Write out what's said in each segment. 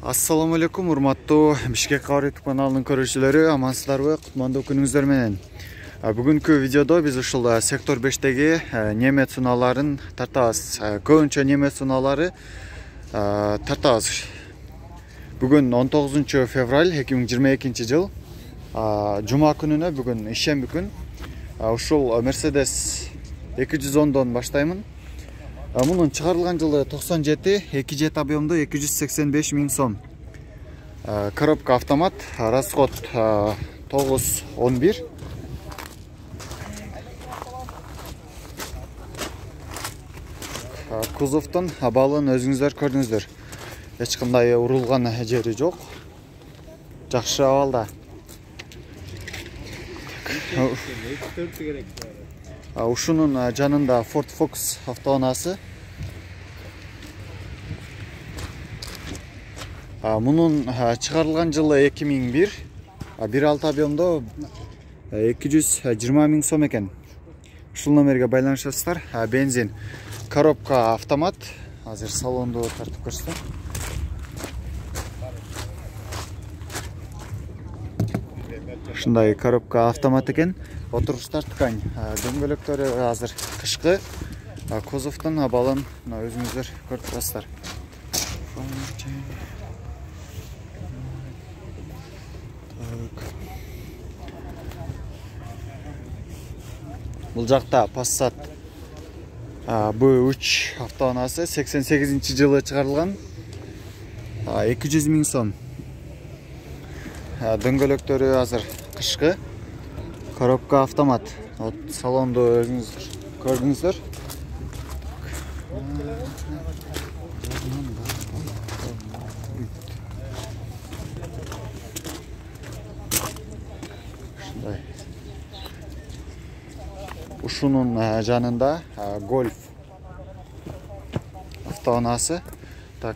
Assalamu alaikum, урматтуу Бишкек кабар YouTube каналынын көрүүчүлөрү, амансыздарбы? Кутмандуу күнүңүздөр менен. Бүгүнкү видеодо биз ушул сектор 5-теги немет сунааларын тартабыз. Көбүнчө немет сунаалары тартабыз. Бүгүн 19 февраль 2022 жыл. Жума күнүнө бүгүн ишемби күн. Ушул Mercedes 210дон баштаймын. Мунун чыгарылган жылы 97, 2.7 объемдуу 285 миң сом. Коробка автомат, расход 9.11. Кузовдун абалын өзүңүздөр көрдүңүздөр. Эч кандай урулган жери жок. Жакшы абалда. Ушунун жанында Ford Focus автоунаасы. Мунун чыгарылган жылы 2001, 1.6 объемдо 220 миң сом экен. Ушул номерге байланышасыздар. Бензин, коробка автомат. Азыр салонду тартып көрсөтөм. Ушундай коробка автомат экен. Отуруштар ткань. Дөңгөлөктөрү азыр кышкы. Кузовдун абалын өзүңүздөр көрүп турасыздар. Бул жакта Passat B3 автоунаасы 88-жылы чыгарылган. 200 миң сом. Дөңгөлөктөрү азыр кышкы. Коробка автомат. Салонду өзүңүз көрдүңүздөр. Ушунун жанында Golf автоунаасы.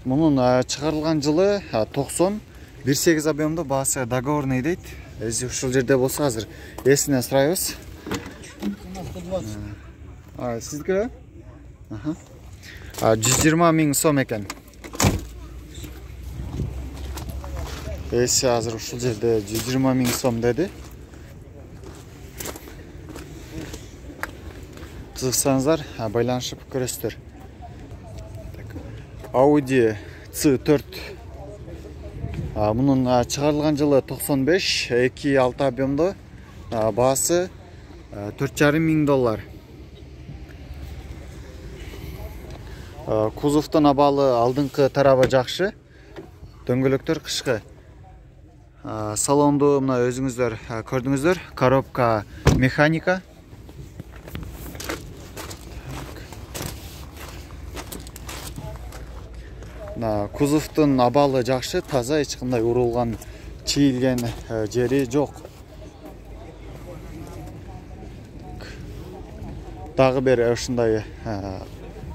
Мунун чыгарылган жылы 90, 1.8 объемдо, баасы договорный дейт. Ушул жерде болсо азыр эсинен сурайбыз. Сиздики? 120 миң сом экен. Эси азыр ушул жерде 120 миң сом деди. Кызыксаңыздар, байланышып көрөсүздөр. Audi C4. Мунун чыгарылган жылы 95, 2.6 объемдо, баасы 4,5 миң доллар. Кузовдун абалы алдыңкы тарабы жакшы. Дөңгөлөктөр кышкы. Салонду мына өзүңүздөр көрдүңүздөр. Коробка механика. Кузовдун абалы жакшы, таза, эч кандай урулган, чийилген жери жок. Дагы бир ушундай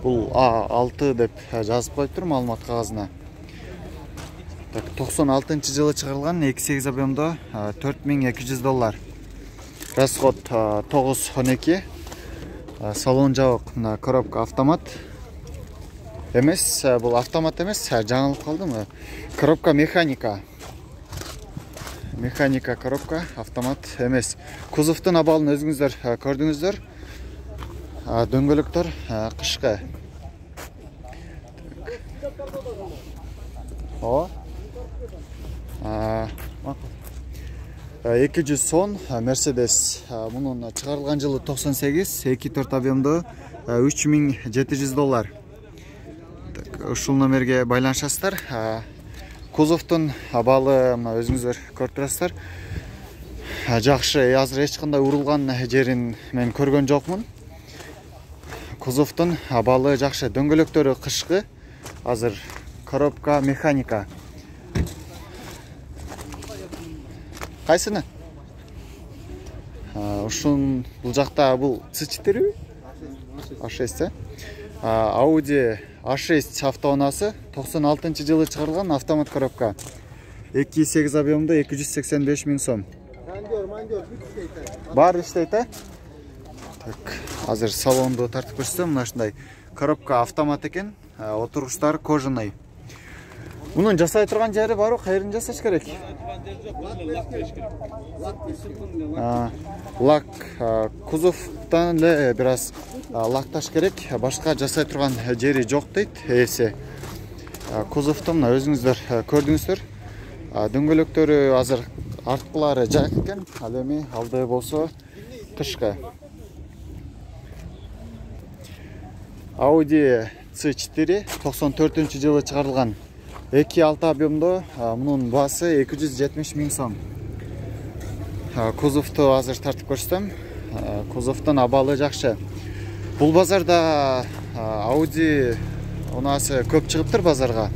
бул A6 деп жазып коюптур маалымат кагазына. 96-жылы чыгарылган 2.8 объемдо 4200 доллар. Расход 9.12. Салон жабык, коробка автомат. Эмес, бул автомат эмес, жаңылып калдым. Коробка механика. Механика коробка, автомат эмес. Кузовдун абалын өзүңүздөр көрдүңүздөр. Дөңгөлөктөр кышкы. 210 Mercedes. Мунун чыгарылган жылы 98, 2.4 объемдо 3700 доллар. Ушул номерге байланышасыздар. Кузовдун абалы өзүңүздөр көрүп турасыздар. Жакшы, азыр эч кандай урулган жерин мен көргөн жокмун. Кузовдун абалы жакшы, дөңгөлөктөрү кышкы. Азыр коробка механика. Кайсыны? Ушун бул жакта бул C4? A6. Audi A6 автоунаасы 96-жылы чыгарылган автомат коробка. 2.8 объемдо 285 миң сом. Бар иштейт, Азыр салонду тартып көрсөтөм. Мына ушундай коробка автомат экен. Отуруштар кожаный. Bunun жасай тұрған жері бар, қайрын жасаш керек? Лак, кузовтан біраз лакташ керек, башқа жасай тұрған жері жоқ дейді. Есе кузовты мына өзіңіздер көрдіңіздер. Дөңгөлөктөрү азыр артқылары жайық екен, ал эми алды болсо тышкы. Audi C4 94-жылы чыгарылган 2.6 объемдо, мунун баасы 270 000 сом. Кузовту азыр тартып көрсөтөм. Кузовтун абалы жакшы. Бул базарда Audi унасы көп чыгыптыр базарга.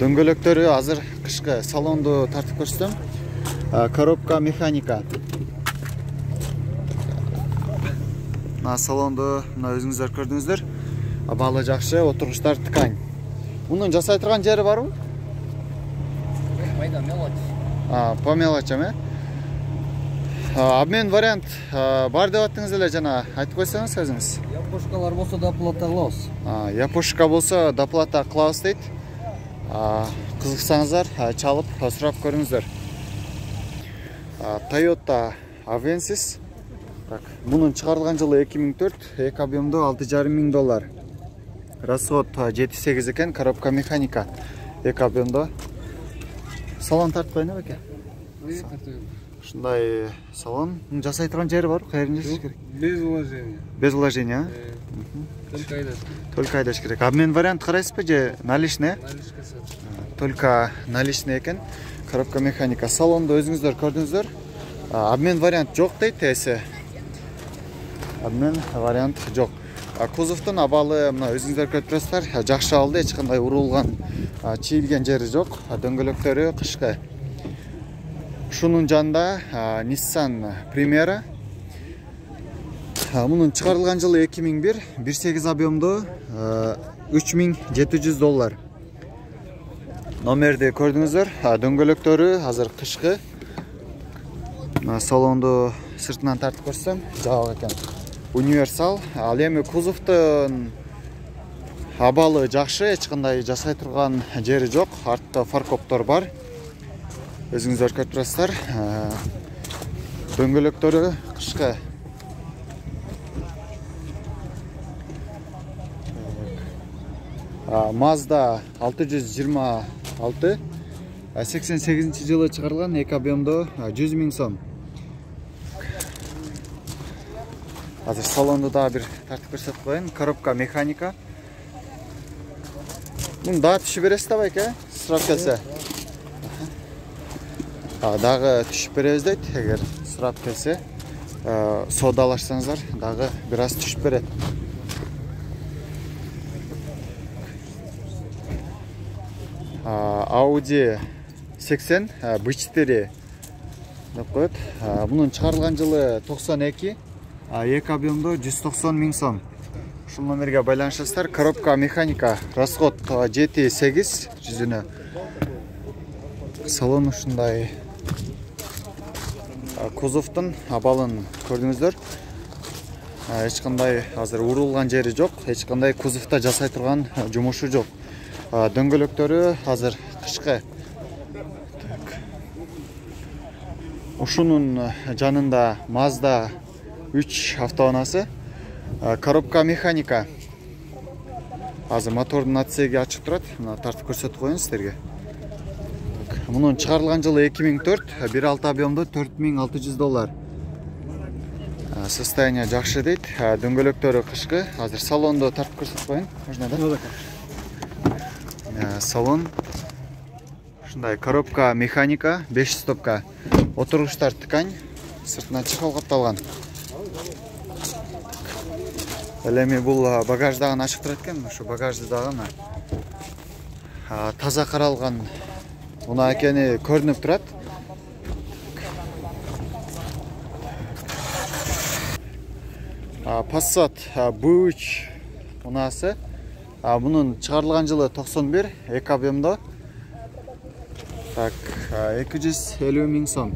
Дөңгөлөктөрү азыр кышкы, салонду тартып көрсөтөм. Коробка механика. Салонду мына өзүңүздөр көрдүңүздөр. Абалы жакшы, отургучтар ткань. Мунун жасай турган жери барбы? Майда мелочь. По мелочам, Обмен вариант бар деп аттыңыз эле жана айтып койсоңуз өзүңүз. Япошкалар болсо доплата кылабыз. Япошка болсо доплата кылабыз дейт. Кызыксаңыздар, чалып сурап көрүңүздөр. Toyota Avensis. Так, мунун чыгарылган жылы 2004, 2 объемдо $6,500. Расход 7-8 экен, коробка механика 2 объемдо. Салон тартып койно беке? Ушундай салон. Жасай турган жери бар, кайрын жасаш керек? Без вложения. Без вложения? Только айдаш. Только айдаш керек. Обмен вариант карайсызбы же наличный? Наличка сатыш. Только наличный экен. Коробка механика. Салонду өзүңүздөр көрдүңүздөр. Обмен вариант жок дейт эсе. Обмен вариант жок. Кузовтун абалы мына өзүңүздөр көрүп турасыздар. Жакшы алды, эч кандай урулган, чийилген жери жок. Дөңгөлөктөрү кышкы. Шунун жанында Nissan Primera. Мунун чыгарылган жылы 2001, 1.8 объемдо $3,700. Номерди көрдүңүздөр. Дөңгөлөктөрү азыр кышкы. Салонду сыртынан тартып көрсөм, жабык экен. Универсал. Ал эми кузовтун абалы жакшы, эч кандай жасай турган жери жок. Артта фаркоптор бар. Өзүңүздөр көрүп турасыздар. Дөңгөлөктөрү кышкы. Mazda 626, 88 жылы чыгарылган, 2 объемдо 100 000 сом. Азыр салонду да бир тартып көрсөтүп коеюн. Коробка механика. Муну да түшүп бересиз да байке? Сурап келсе. Дагы түшүп беребиз дейт. Эгер сурап келсе, соодалашсаңыздар, дагы бир аз түшүп берет. Audi 80 B4 деп коет. Мунун чыгарылган жылы 92, 2 объемдо 190 000 сом. Ушул номерге байланышасыздар. Коробка механика, расход 7-8 жүзүнө. Салон ушундай. Кузовтун абалын көрдүңүздөр. Эч кандай азыр урулган жери жок, эч кандай кузовта жасай турган жумушу жок. Дөңгөлөктөрү азыр кышкы. Ушунун жанында Mazda 3 автоунаасы. Коробка механика. Азыр мотордун отсеги ачык турат. Мына тартып көрсөтүп коеюн сиздерге. Мунун чыгарылган жылы 2004, 1.6 объемдо $4,600. Состояние жакшы дейт. Дөңгөлөктөрү кышкы. Азыр салонду тартып көрсөтүп коеюн. Можно да? Салон. Ушундай коробка механика, 5 стопка. Отургучтар ткань, сыртынан чехол капталган. Эми бул багаждагын ачык турат экен, ушу багажды дагы таза каралган унаа экени көрүнүп турат. Passat B3 унаасы. Bunun çıkarılgan жылы 91, 2 объемдо. Так, 250 000 сом.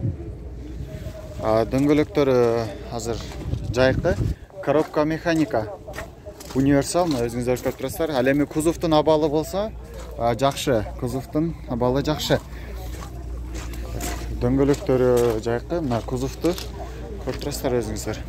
Дөңгөлөктөрү азыр жайыкты. Коробка механика. универсал, мына өзүңүздөр көрүп турасыздар. Ал эми кузовдун абалы болсо, жакшы. Кузовдун абалы жакшы. Дөңгөлөктөрү жайкы, мына кузовду көрүп турасыздар өзүңүздөр.